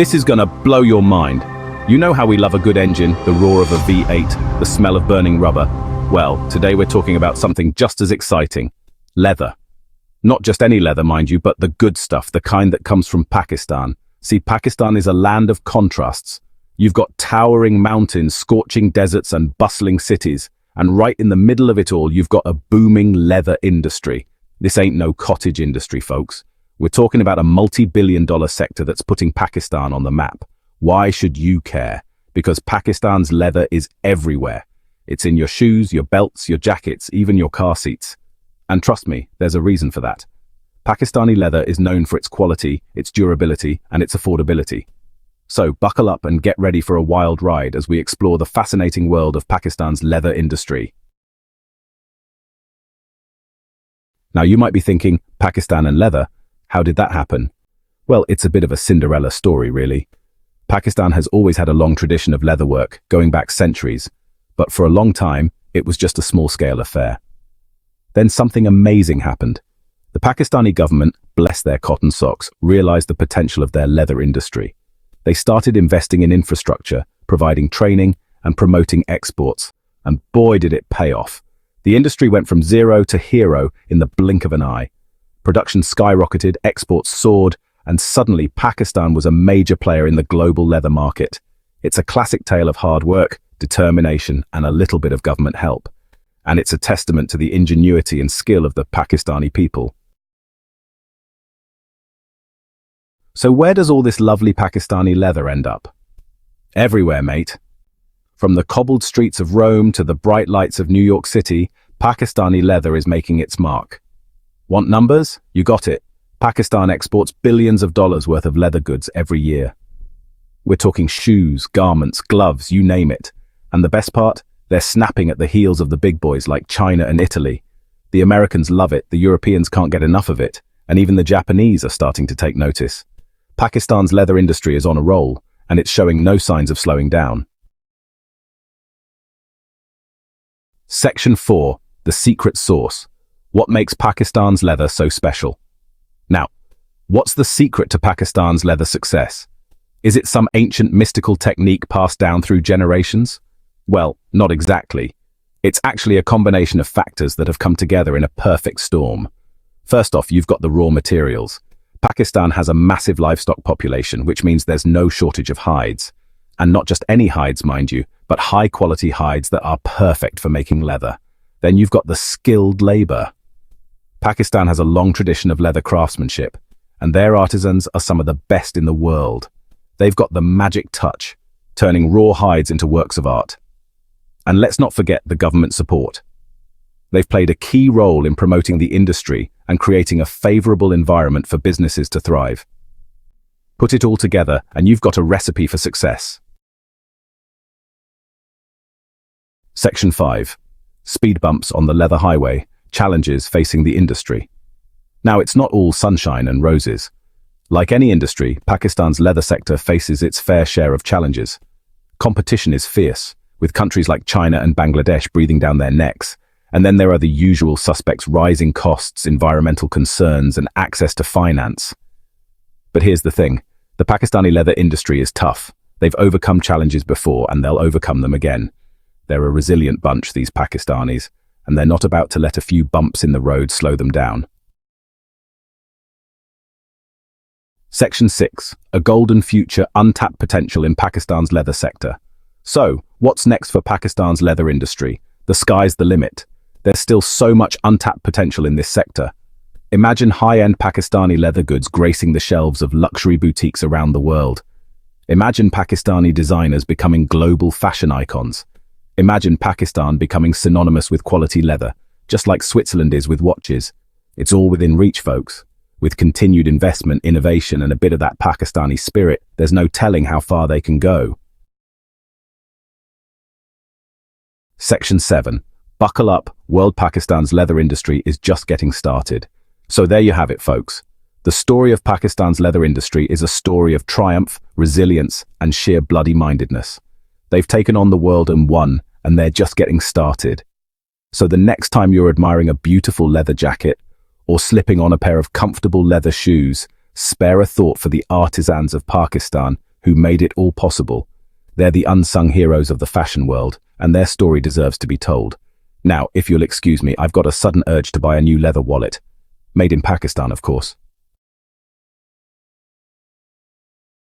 This is gonna blow your mind. You know how we love a good engine, the roar of a V8, the smell of burning rubber. Well, today we're talking about something just as exciting. Leather. Not just any leather, mind you, but the good stuff, the kind that comes from Pakistan. See, Pakistan is a land of contrasts. You've got towering mountains, scorching deserts, and bustling cities. And right in the middle of it all, you've got a booming leather industry. This ain't no cottage industry, folks. We're talking about a multi-billion-dollar sector that's putting Pakistan on the map. Why should you care? Because Pakistan's leather is everywhere. It's in your shoes, your belts, your jackets, even your car seats. And trust me, there's a reason for that. Pakistani leather is known for its quality, its durability, and its affordability. So buckle up and get ready for a wild ride as we explore the fascinating world of Pakistan's leather industry. Now you might be thinking, Pakistan and leather, how did that happen? Well, it's a bit of a Cinderella story, really. Pakistan has always had a long tradition of leatherwork, going back centuries, but for a long time, it was just a small-scale affair. Then something amazing happened. The Pakistani government, bless their cotton socks, realized the potential of their leather industry. They started investing in infrastructure, providing training, and promoting exports. And boy, did it pay off. The industry went from zero to hero in the blink of an eye. Production skyrocketed, exports soared, and suddenly Pakistan was a major player in the global leather market. It's a classic tale of hard work, determination, and a little bit of government help. And it's a testament to the ingenuity and skill of the Pakistani people. So where does all this lovely Pakistani leather end up? Everywhere, mate. From the cobbled streets of Rome to the bright lights of New York City, Pakistani leather is making its mark. Want numbers? You got it. Pakistan exports billions of dollars worth of leather goods every year. We're talking shoes, garments, gloves, you name it. And the best part? They're snapping at the heels of the big boys like China and Italy. The Americans love it, the Europeans can't get enough of it, and even the Japanese are starting to take notice. Pakistan's leather industry is on a roll, and it's showing no signs of slowing down. Section 4. The secret sauce. What makes Pakistan's leather so special? Now, what's the secret to Pakistan's leather success? Is it some ancient mystical technique passed down through generations? Well, not exactly. It's actually a combination of factors that have come together in a perfect storm. First off, you've got the raw materials. Pakistan has a massive livestock population, which means there's no shortage of hides. And not just any hides, mind you, but high-quality hides that are perfect for making leather. Then you've got the skilled labor. Pakistan has a long tradition of leather craftsmanship, and their artisans are some of the best in the world. They've got the magic touch, turning raw hides into works of art. And let's not forget the government support. They've played a key role in promoting the industry and creating a favorable environment for businesses to thrive. Put it all together and you've got a recipe for success. Section 5. Speed bumps on the leather highway, challenges facing the industry. Now, it's not all sunshine and roses. Like any industry, Pakistan's leather sector faces its fair share of challenges. Competition is fierce, with countries like China and Bangladesh breathing down their necks. And then there are the usual suspects: rising costs, environmental concerns, and access to finance. But here's the thing. The Pakistani leather industry is tough. They've overcome challenges before, and they'll overcome them again. They're a resilient bunch, these Pakistanis, and they're not about to let a few bumps in the road slow them down. Section 6. A golden future, untapped potential in Pakistan's leather sector. So, what's next for Pakistan's leather industry? The sky's the limit. There's still so much untapped potential in this sector. Imagine high-end Pakistani leather goods gracing the shelves of luxury boutiques around the world. Imagine Pakistani designers becoming global fashion icons. Imagine Pakistan becoming synonymous with quality leather, just like Switzerland is with watches. It's all within reach, folks. With continued investment, innovation, and a bit of that Pakistani spirit, there's no telling how far they can go. Section 7. Buckle up, world Pakistan's leather industry is just getting started. So there you have it, folks. The story of Pakistan's leather industry is a story of triumph, resilience, and sheer bloody-mindedness. They've taken on the world and won, and they're just getting started. So the next time you're admiring a beautiful leather jacket, or slipping on a pair of comfortable leather shoes, spare a thought for the artisans of Pakistan who made it all possible. They're the unsung heroes of the fashion world, and their story deserves to be told. Now, if you'll excuse me, I've got a sudden urge to buy a new leather wallet. Made in Pakistan, of course.